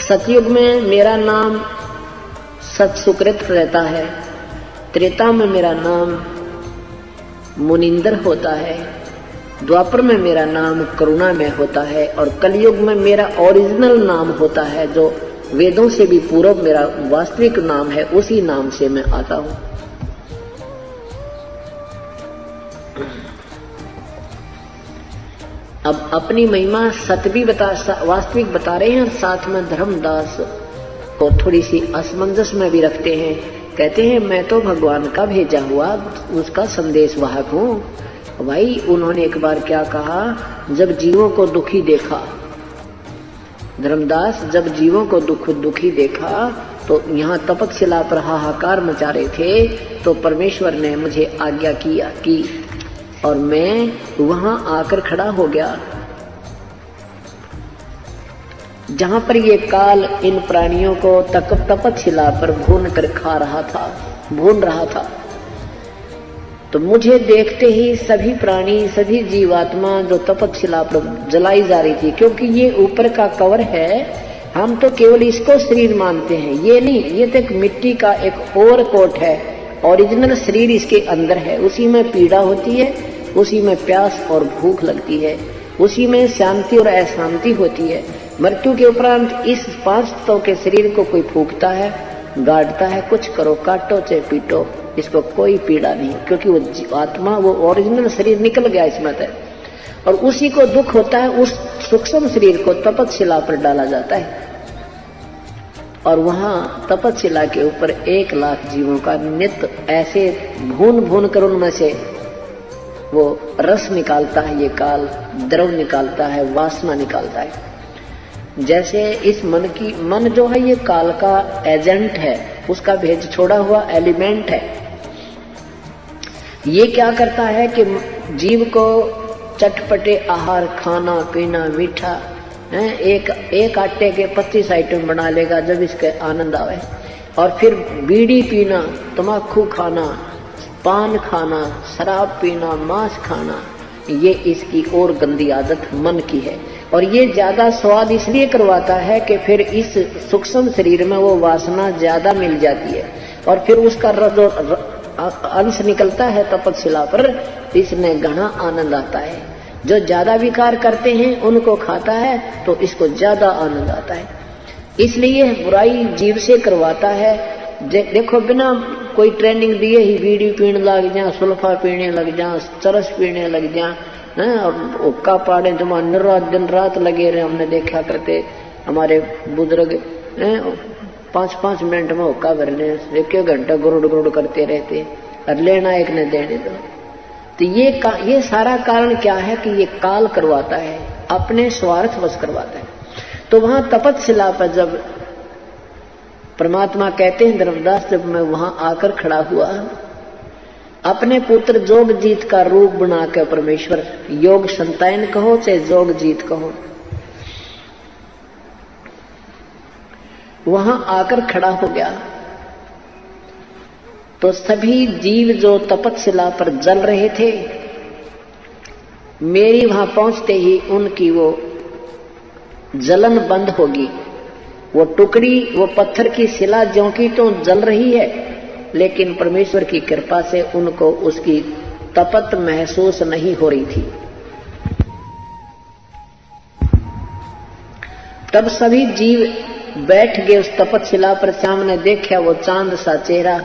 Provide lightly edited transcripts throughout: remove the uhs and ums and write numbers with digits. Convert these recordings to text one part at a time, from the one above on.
सतयुग में मेरा नाम सत सुकृत रहता है, त्रेता में मेरा नाम मुनिंदर होता है, द्वापर में मेरा नाम करुणा में होता है और कलयुग में मेरा ओरिजिनल नाम होता है जो वेदों से भी पूर्व मेरा वास्तविक नाम है, उसी नाम से मैं आता हूं। अब अपनी महिमा सतभी वास्तविक बता रहे हैं और साथ में धर्मदास को थोड़ी सी असमंजस में भी रखते हैं। कहते हैं मैं तो भगवान का भेजा हुआ उसका संदेश वाहक हूं। भाई उन्होंने एक बार क्या कहा, जब जीवों को दुखी देखा, धर्मदास जब जीवों को दुखी देखा तो यहाँ तपकशिला पर हाहाकार मचा रहे थे, तो परमेश्वर ने मुझे आज्ञा की और मैं वहां आकर खड़ा हो गया जहां पर ये काल इन प्राणियों को तपकशिला पर भून कर खा रहा था, भून रहा था। तो मुझे देखते ही सभी प्राणी, सभी जीवात्मा जो तपकशिला पर जलाई जा रही थी, क्योंकि ये ऊपर का कवर है, हम तो केवल इसको शरीर मानते हैं, ये नहीं, ये तो एक मिट्टी का एक और कोट है। ओरिजिनल शरीर इसके अंदर है, उसी में पीड़ा होती है, उसी में प्यास और भूख लगती है, उसी में शांति और अशांति होती है। मृत्यु के उपरांत इस 5 तत्वों के शरीर को कोई फूंकता है, गाड़ता है, कुछ करो, काटो चाहे पीटो, इसको कोई पीड़ा नहीं, क्योंकि वो आत्मा, वो ओरिजिनल शरीर निकल गया इसमें से। और उसी को दुख होता है, उस सूक्ष्म शरीर को तपकशिला पर डाला जाता है और वहां तपकशिला के ऊपर 1 लाख जीवों का नित्य ऐसे भून कर उनमें से वो रस निकालता है, ये काल द्रव निकालता है, वासना निकालता है। जैसे इस मन जो है ये काल का एजेंट है, उसका भेज छोड़ा हुआ एलिमेंट है। ये क्या करता है कि जीव को चटपटे आहार, खाना पीना, मीठा, एक आटे के 25 आइटम बना लेगा जब इसके आनंद आवे, और फिर बीड़ी पीना, तम्बाकू खाना, पान खाना, शराब पीना, मांस खाना, ये इसकी और गंदी आदत मन की है। और ये ज्यादा स्वाद इसलिए करवाता है कि फिर इस सूक्ष्म शरीर में वो वासना ज्यादा मिल जाती है और फिर उसका अंश निकलता है तपकशिला पर, इसमें घना आनंद आता है। जो ज्यादा विकार करते हैं उनको खाता है तो इसको ज्यादा आनंद आता है। इसलिए बुराई जीव से करवाता है। देखो बिना कोई ट्रेनिंग दिए ही बीड़ी पीने लग जा, सुल्फा पीने लग जा, चरस पीने लग जा, और हुक्का पाड़े जमा दिन रात लगे रहे। हमने देखा करते हमारे बुजुर्ग 5-5 मिनट में हुक्का भर ले, 1 घंटा गुरुड़ करते रहते और लेना एक ने देने दो। तो ये सारा कारण क्या है कि ये काल करवाता है, अपने स्वार्थ वश करवाता है। तो वहां तपकशिला पर जब परमात्मा कहते हैं धर्मदास, जब मैं वहां आकर खड़ा हुआ, अपने पुत्र जोगजीत का रूप बना के, परमेश्वर योग संतान कहो चाहे जोगजीत कहो, वहां आकर खड़ा हो गया तो सभी जीव जो तपकशिला पर जल रहे थे, मेरी वहां पहुंचते ही उनकी वो जलन बंद होगी। वो टुकड़ी, वो पत्थर की शिला ज्यों की तो जल रही है, लेकिन परमेश्वर की कृपा से उनको उसकी तपत महसूस नहीं हो रही थी। तब सभी जीव बैठ गए उस तपकशिला पर। सामने देखा वो चांद सा चेहरा,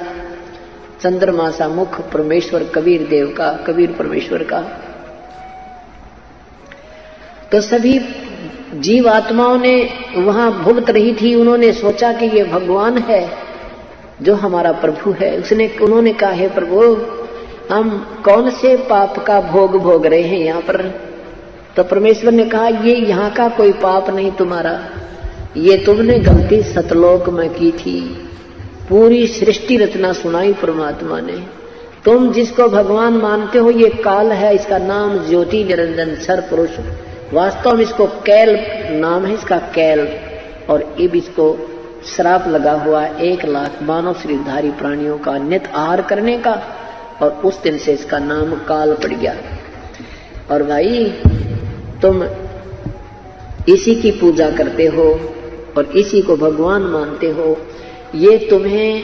चंद्रमा सा मुख परमेश्वर कबीर देव का, कबीर परमेश्वर का। तो सभी जीव आत्माओं ने वहां भुगत रही थी, उन्होंने सोचा कि ये भगवान है जो हमारा प्रभु है। उन्होंने कहा, हे प्रभु, हम कौन से पाप का भोग रहे हैं यहाँ पर? तो परमेश्वर ने कहा, ये यहाँ का कोई पाप नहीं तुम्हारा, ये तुमने गलती सतलोक में की थी। पूरी सृष्टि रचना सुनाई परमात्मा ने। तुम जिसको भगवान मानते हो ये काल है, इसका नाम ज्योति निरंजन सर पुरुष, वास्तव में इसको कैल नाम है, इसका कैल। और अब इसको श्राप लगा हुआ 1 लाख मानव शरीरधारी प्राणियों का नित्य आहार करने का, और उस दिन से इसका नाम काल पड़ गया। और भाई तुम इसी की पूजा करते हो, और इसी को भगवान मानते हो, ये तुम्हें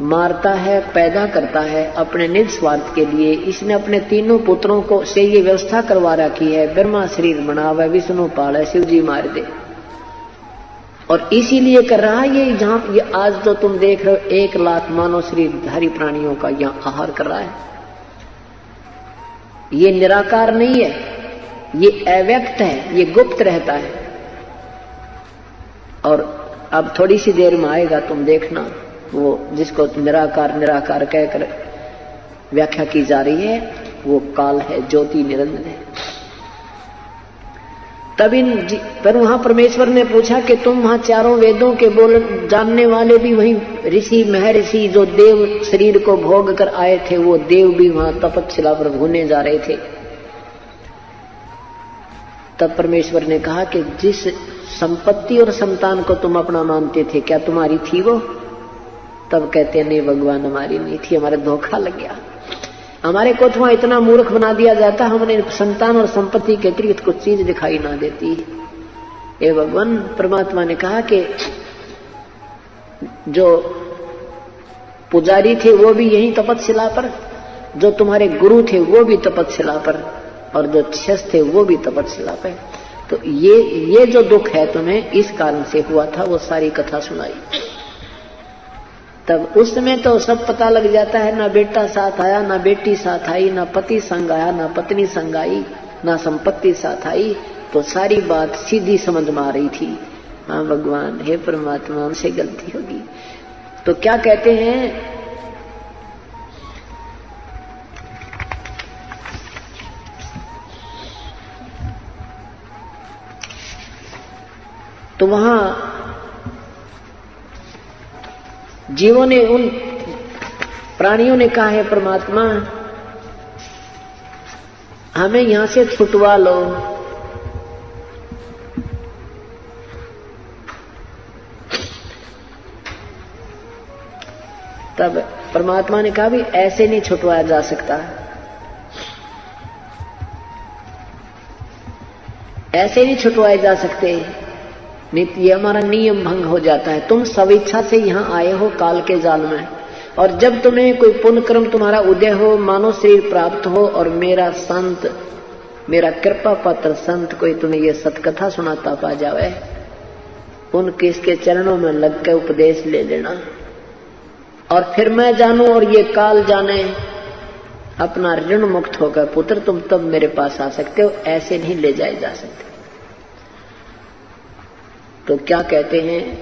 मारता है, पैदा करता है अपने निज स्वार्थ के लिए। इसने अपने तीनों पुत्रों को से ये व्यवस्था करवा रखी है, ब्रह्मा शरीर बनावे, विष्णु पाले, शिव जी मार दे। और इसीलिए कर रहा है ये, जहां ये आज तो तुम देख रहे हो 1 लाख मानव शरीरधारी प्राणियों का यहाँ आहार कर रहा है। ये निराकार नहीं है, ये अव्यक्त है, ये गुप्त रहता है। और अब थोड़ी सी देर में आएगा, तुम देखना, वो जिसको निराकार निराकार कहकर व्याख्या की जा रही है, वो काल है, ज्योति निरंजन है। तब पर वहां परमेश्वर ने पूछा कि तुम वहां चारों वेदों के बोल जानने वाले भी वहीं ऋषि महर्षि जो देव शरीर को भोग कर आए थे, वो देव भी वहां तपस्या पर घूमने जा रहे थे। तब परमेश्वर ने कहा कि जिस संपत्ति और संतान को तुम अपना मानते थे, क्या तुम्हारी थी वो? तब कहते नहीं भगवान, हमारी नहीं थी, हमारा धोखा लग गया। हमारे को तो वहां इतना मूर्ख बना दिया जाता, हमने संतान और संपत्ति के अतिरिक्त कुछ चीज दिखाई ना देती। ये भगवान परमात्मा ने कहा कि जो पुजारी थे वो भी यही तपस्या पर, जो तुम्हारे गुरु थे वो भी तपस्या पर, और जो शिष्य थे वो भी तपस्या पर। तो ये जो दुख है तुम्हें इस कारण से हुआ था, वो सारी कथा सुनाई। तब उस समय तो सब पता लग जाता है, ना बेटा साथ आया, ना बेटी साथ आई, ना पति संग आया, ना पत्नी संग आई, ना संपत्ति साथ आई। तो सारी बात सीधी समझ में आ रही थी। हाँ भगवान, हे परमात्मा, हमसे गलती होगी। तो क्या कहते हैं, तो वहां जीवों ने, उन प्राणियों ने कहा है परमात्मा हमें यहां से छुटवा लो। तब परमात्मा ने कहा भी ऐसे नहीं छुटवाया जा सकता, ऐसे नहीं छुटवाए जा सकते, ये हमारा नियम भंग हो जाता है। तुम स्वेच्छा से यहाँ आए हो काल के जाल में, और जब तुम्हें कोई पुण्य कर्म तुम्हारा उदय हो, मानव शरीर प्राप्त हो, और मेरा संत, मेरा कृपा पात्र संत कोई तुम्हें ये सतकथा सुनाता पा जावे, उनके इसके चरणों में लग के उपदेश ले लेना, और फिर मैं जानूं और ये काल जाने, अपना ऋण मुक्त होकर पुत्र तुम तब मेरे पास आ सकते हो, ऐसे नहीं ले जाए जा सकते। तो क्या कहते हैं,